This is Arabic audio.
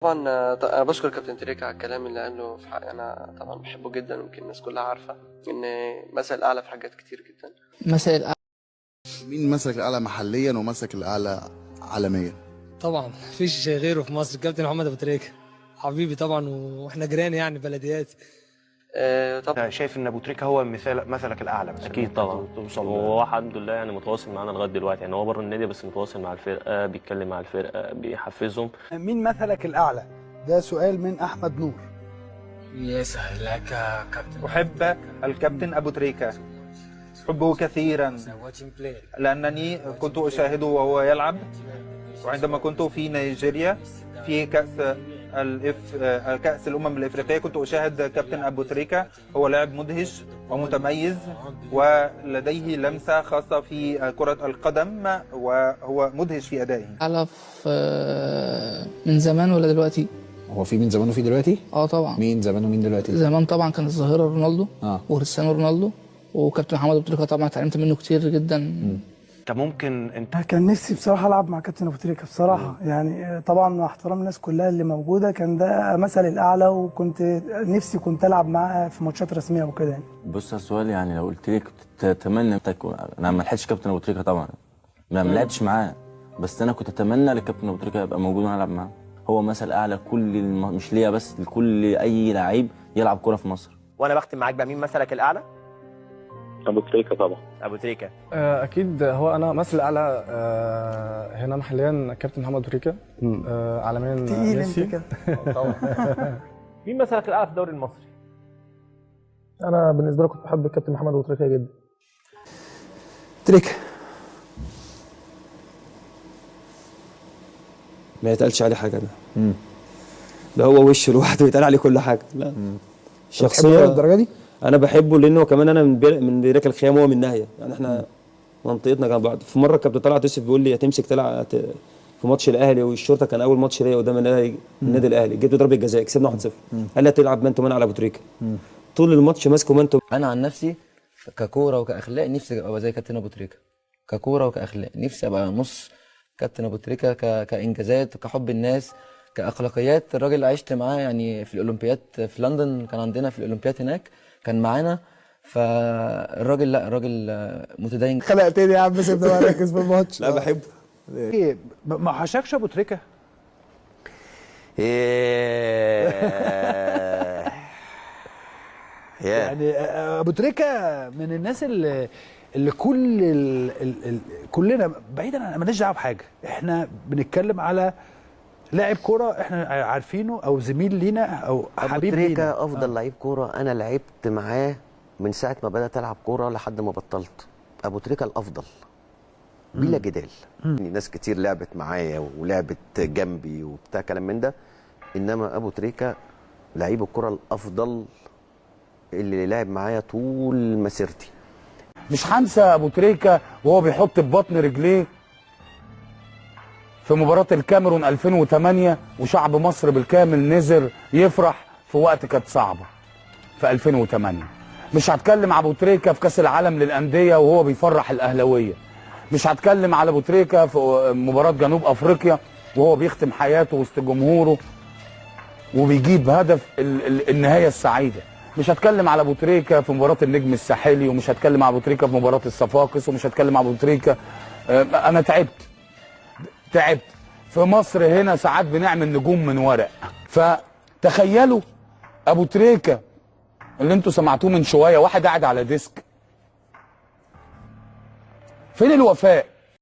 طبعا أنا بشكر كابتن تريكة على الكلام اللي قاله في حقي. أنا طبعا بحبه جدا، ويمكن الناس كلها عارفة إن مثل أعلى في حاجات كتير جدا. مساء. مين مسك الاعلى محليا ومسك الاعلى عالميا؟ طبعا مفيش غيره في مصر كابتن محمد ابو تريكه، حبيبي طبعا، واحنا جيران يعني بلديات. طبعا شايف ان ابو تريكه هو مثلك الاعلى مثلا اكيد طبعا توصل وهو الحمد لله يعني متواصل معانا لغايه دلوقتي، يعني هو بره النادي بس متواصل مع الفرقه، بيتكلم مع الفرقه، بيحفزهم. مين مثلك الأعلى؟ ده سؤال من أحمد نور. يسهل لك كابتن. أحب الكابتن أبو تريكة، أحبه كثيرا لأنني كنت أشاهده وهو يلعب، وعندما كنت في نيجيريا في كأس الأمم الإفريقية كنت أشاهد كابتن أبو تريكة. هو لاعب مدهش ومتميز ولديه لمسة خاصة في كرة القدم، وهو مدهش في أدائه. على من زمان ولا دلوقتي؟ هو في من زمان وفي دلوقتي؟ طبعا. مين زمان ومين دلوقتي؟ زمان طبعا كان الظاهرة رونالدو وكريستيانو رونالدو، وكابتن محمد ابو تريكة طبعا اتعلمت منه كتير جدا. انت ممكن كان نفسي بصراحه العب مع كابتن ابو تريكة بصراحه، يعني طبعا مع احترام الناس كلها اللي موجوده، كان ده مثل الاعلى، وكنت نفسي الاعب معاه في ماتشات رسميه وكده يعني. بص على السؤال، يعني لو قلت لي كنت تتمنى انا ما لحقتش كابتن ابو تريكة طبعا، ما لعبتش معاه، بس انا كنت اتمنى لكابتن ابو تريكة يبقى موجود وانا العب معاه. هو مثل اعلى مش ليا بس، لكل اي لعيب يلعب كوره في مصر. وانا بختم معاك بقى، مين مثلك الاعلى؟ ابو تريكة طبعا. ابو تريكة اكيد هو انا مثل الاعلى هنا محليا كابتن محمد ابو تريكة، عالميا ميسي كده طبعا. مين مثلك الاعلى في الدوري المصري؟ انا بالنسبه لي كنت بحب الكابتن محمد ابو تريكة جدا. تريكة ما يتقالش عليه حاجه، ده هو وشه لوحده يتقال عليه كل حاجه. لا شخصيه الدرجه دي انا بحبه، لانه كمان انا من بريك الخيام، هو من ناهيه، يعني احنا منطقتنا جنب بعض. في مره كابتن طلعت يوسف بيقول لي هتمسك تلعب في ماتش الاهلي والشرطه، كان اول ماتش ليا قدام النادي الاهلي، جبت ضربه جزاء كسبنا 1-0، قال لي هتلعب مان تو مان على ابو تريكة. طول الماتش ماسكه مان تو. انا عن نفسي ككوره وكاخلاق نفسي ابقى زي كابتن ابو تريكة، ككوره وكاخلاق نفسي ابقى نص كابتن ابو تريكة، كانجازات، كحب الناس، كاخلاقيات. الراجل اللي عشت معاه يعني في الاولمبياد في لندن، كان عندنا في الاولمبياد هناك كان معانا، فالراجل لا الراجل متدين. خلقتني يا عم، سيبني بقى اركز في الماتش. لا بحبه. ما حشكش ابو تريكة؟ يعني ابو تريكة من الناس اللي كلنا بعيدا عن مالناش دعوه بحاجه، احنا بنتكلم على لاعب كوره احنا عارفينه، او زميل لينا، او حبيب لينا. ابو تريكة افضل لعيب كوره انا لعبت معاه من ساعه ما بدات العب كوره لحد ما بطلت. ابو تريكة الافضل بلا جدال. ناس كتير لعبت معايا ولعبت جنبي وبتاع كلام من ده، انما ابو تريكة لعيب الكوره الافضل اللي لعب معايا طول مسيرتي. مش هنسى ابو تريكة وهو بيحط ببطن رجليه في مباراة الكاميرون 2008، وشعب مصر بالكامل نزل يفرح في وقت كانت صعبة في 2008. مش هتكلم على ابو تريكة في كاس العالم للانديه وهو بيفرح الاهلاويه. مش هتكلم على ابو تريكة في مباراة جنوب افريقيا وهو بيختم حياته وسط جمهوره وبيجيب هدف النهايه السعيده. مش هتكلم على ابو تريكة في مباراة النجم الساحلي، ومش هتكلم على ابو تريكة في مباراة الصفاقس، ومش هتكلم على ابو تريكة. انا تعبت في مصر هنا، ساعات بنعمل نجوم من ورق. فتخيلوا ابو تريكة اللي انتوا سمعتوه من شويه، واحد قاعد على ديسك. فين الوفاء؟